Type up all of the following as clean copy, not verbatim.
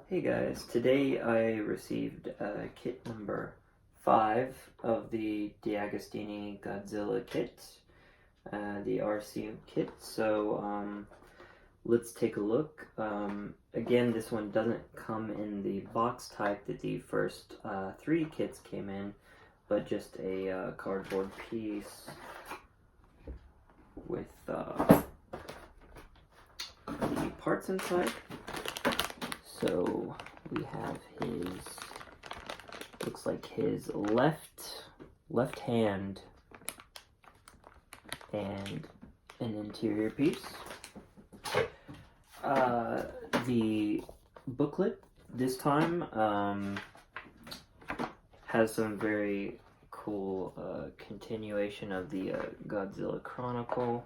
Hey guys, today I received kit number 5 of the Deagostini Godzilla kit, the RC kit, so let's take a look. Again, this one doesn't come in the box type that the first 3 kits came in, but just a cardboard piece with the parts inside. So we have his, looks like his left hand and an interior piece. The booklet this time has some very cool continuation of the Godzilla Chronicle.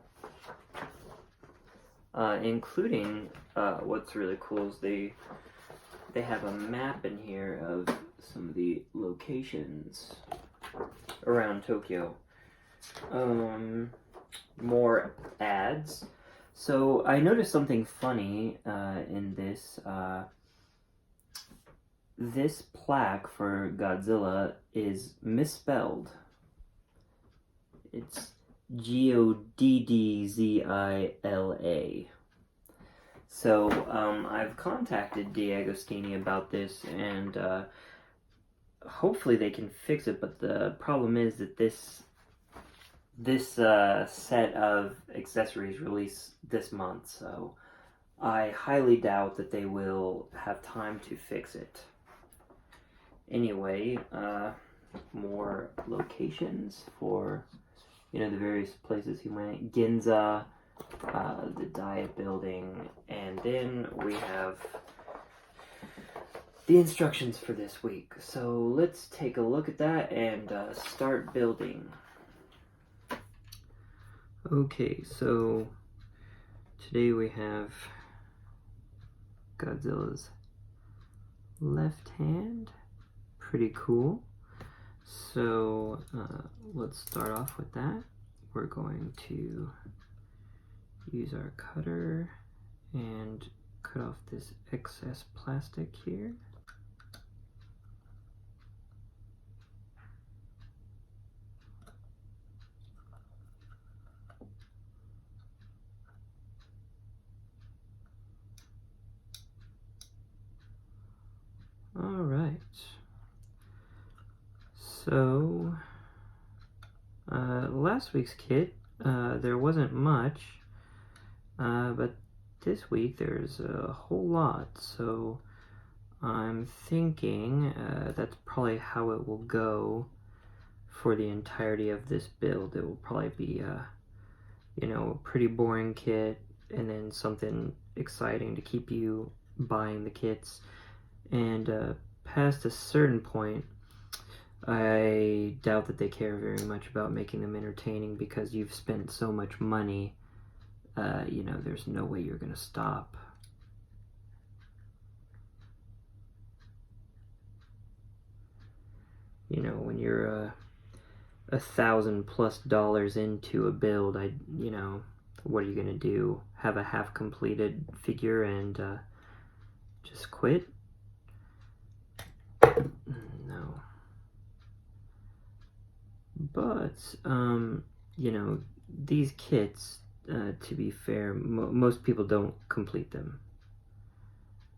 Including what's really cool is they have a map in here of some of the locations around Tokyo. More ads. So I noticed something funny in this. This plaque for Godzilla is misspelled. It's Godzilla. So I've contacted Deagostini about this, and hopefully they can fix it. But the problem is that this set of accessories release this month, so I highly doubt that they will have time to fix it. Anyway, more locations for the various places he went. Ginza, the Diet Building, and then we have the instructions for this week. So let's take a look at that and start building. Okay, so today we have Godzilla's left hand. Pretty cool. So let's start off with that. We're going to use our cutter and cut off this excess plastic here. All right. So last week's kit, there wasn't much, but this week there's a whole lot, so I'm thinking that's probably how it will go for the entirety of this build. It will probably be a pretty boring kit, and then something exciting to keep you buying the kits, and past a certain point I doubt that they care very much about making them entertaining, because you've spent so much money. There's no way you're gonna stop. When you're $1,000+ into a build, what are you gonna do? Have a half-completed figure and just quit? No. But these kits, to be fair, most people don't complete them.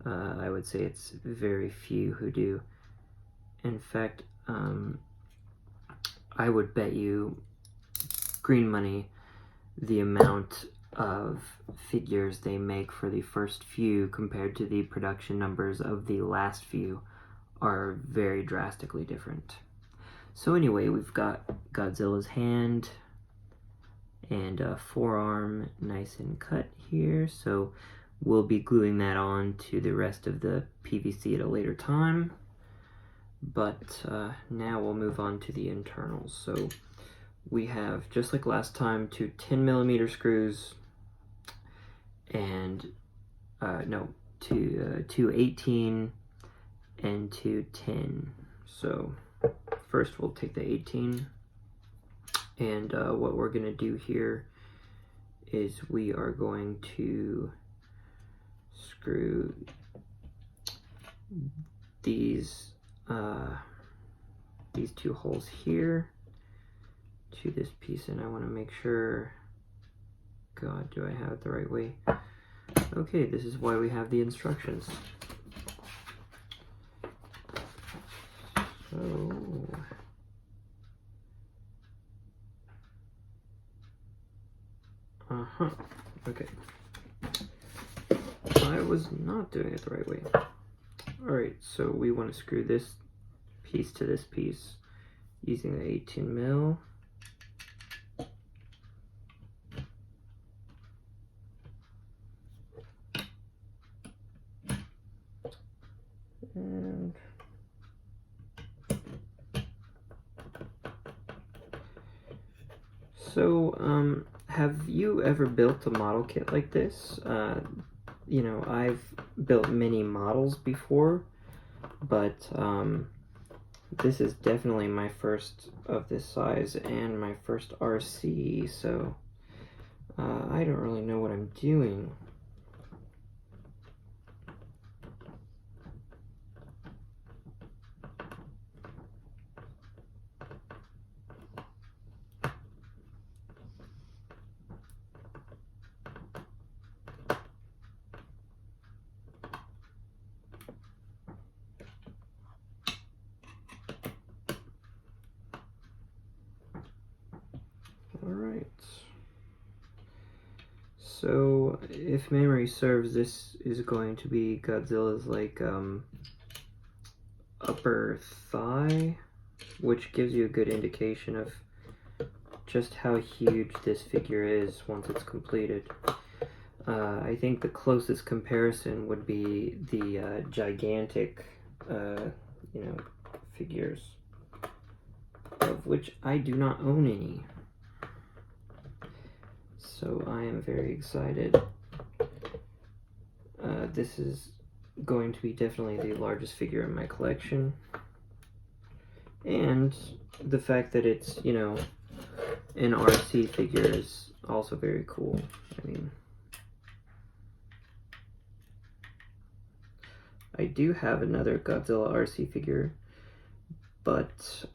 I would say it's very few who do. In fact, I would bet you green money the amount of figures they make for the first few compared to the production numbers of the last few are very drastically different. So anyway, we've got Godzilla's hand and forearm nice and cut here, so we'll be gluing that on to the rest of the PVC at a later time. But now we'll move on to the internals. So we have, just like last time, 2 10mm screws and two 18 and 2 10. So first we'll take the 18, and what we're going to do here is we are going to screw these two holes here to this piece, and I want to make sure, God, do I have it the right way? Okay, this is why we have the instructions. So, okay. I was not doing it the right way. Alright, so we want to screw this piece to this piece using the 18 mil. And so, have you ever built a model kit like this? You know, I've built many models before, but this is definitely my first of this size and my first RC, so I don't really know what I'm doing. Alright, so if memory serves, this is going to be Godzilla's like upper thigh, which gives you a good indication of just how huge this figure is once it's completed. I think the closest comparison would be the gigantic, you know, figures, of which I do not own any. So I am very excited. This is going to be definitely the largest figure in my collection. And the fact that it's, you know, an RC figure is also very cool. I mean, I do have another Godzilla RC figure, but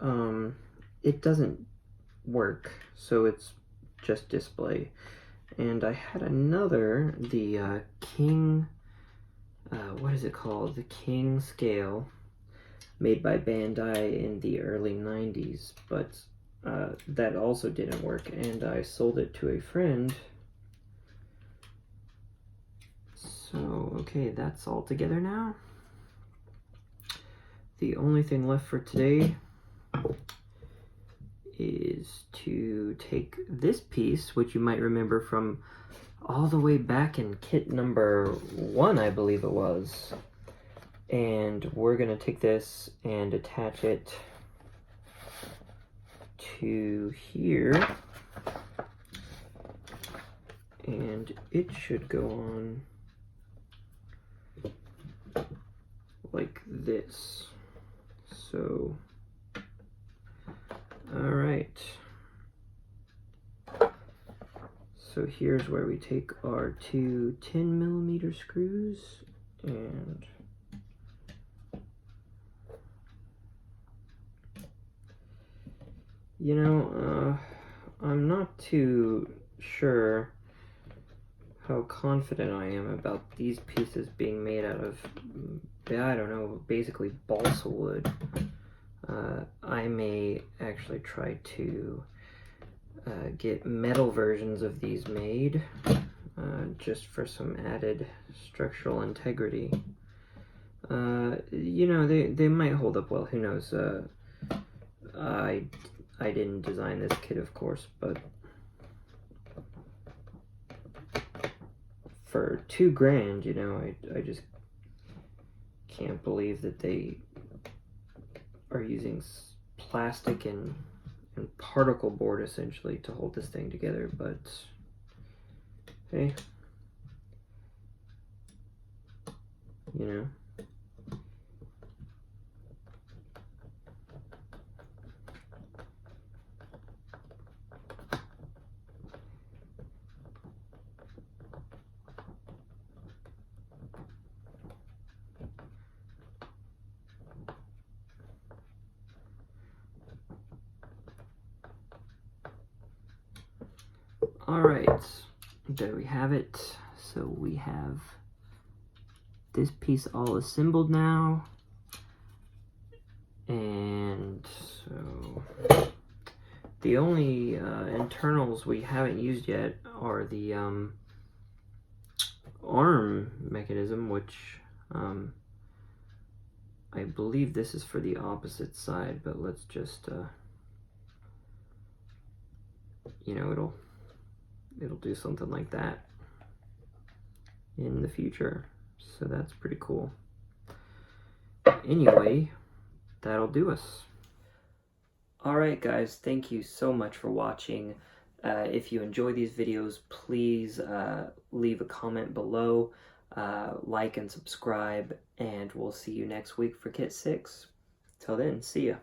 it doesn't work, so it's just display. And I had another, the King, what is it called? The King scale, made by Bandai in the early 90s, but that also didn't work, and I sold it to a friend. So, okay, that's all together now. The only thing left for today is to take this piece, which you might remember from all the way back in kit number 1, I believe it was, and we're gonna take this and attach it to here, and it should go on like this. So, alright, so here's where we take our two 10mm screws, and you know, I'm not too sure how confident I am about these pieces being made out of, I don't know, basically balsa wood. I may actually try to get metal versions of these made, just for some added structural integrity. You know, they might hold up well, who knows. I didn't design this kit, of course, but for $2,000, you know, I just can't believe that they are using plastic and particle board essentially to hold this thing together, but hey, you know. Alright, there we have it. So we have this piece all assembled now. And so the only internals we haven't used yet are the arm mechanism, which I believe this is for the opposite side, but let's just you know, it'll do something like that in the future, so that's pretty cool. Anyway, that'll do us. Alright guys, thank you so much for watching. If you enjoy these videos, please leave a comment below, like and subscribe, and we'll see you next week for Kit 6. Till then, see ya.